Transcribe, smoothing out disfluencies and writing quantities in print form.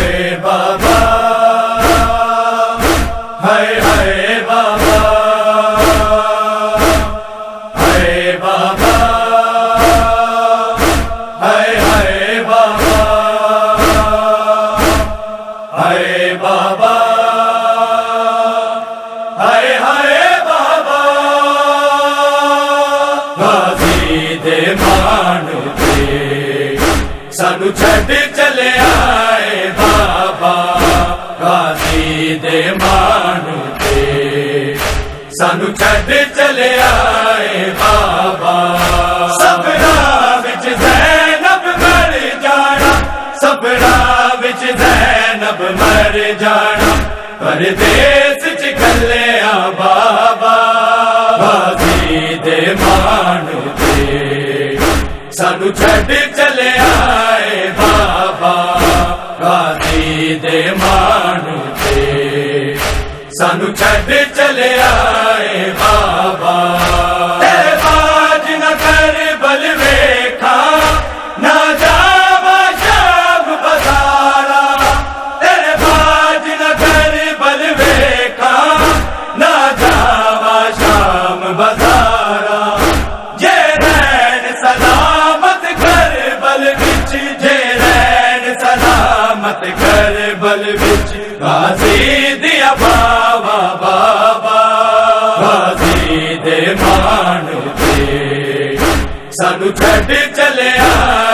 ہائے بابا ہائے ہائے بابا ہائے بابا ہائے ہائے بابا ہائے بابا ہائے ہائے بابا غازی دے مانو تے سانو چھڈ چلے آئے بابا غازی دے مانو تے سانو چھڈ چلے آئے بابا سبرا وچ زینب مر جانا سبرا وچ زینب مر جانا پردیس چ گھلیا بابا غازی دے مانو تے سانو چھڈ چلے آئے بابا غازی دے مانو تے سانو چھڈ چلے آئے بابا تیرے باج نہ کربل ویکھا نہ جاوا شام بازارا تیرے باج نہ کربل ویکھا نہ جاوا شام بازارا جے رین سلامت کربل وچ جے رین سلامت کربل وچ غازی دیا بابا بابا غازی دے مانو تے سانو چھڈ چلے آئے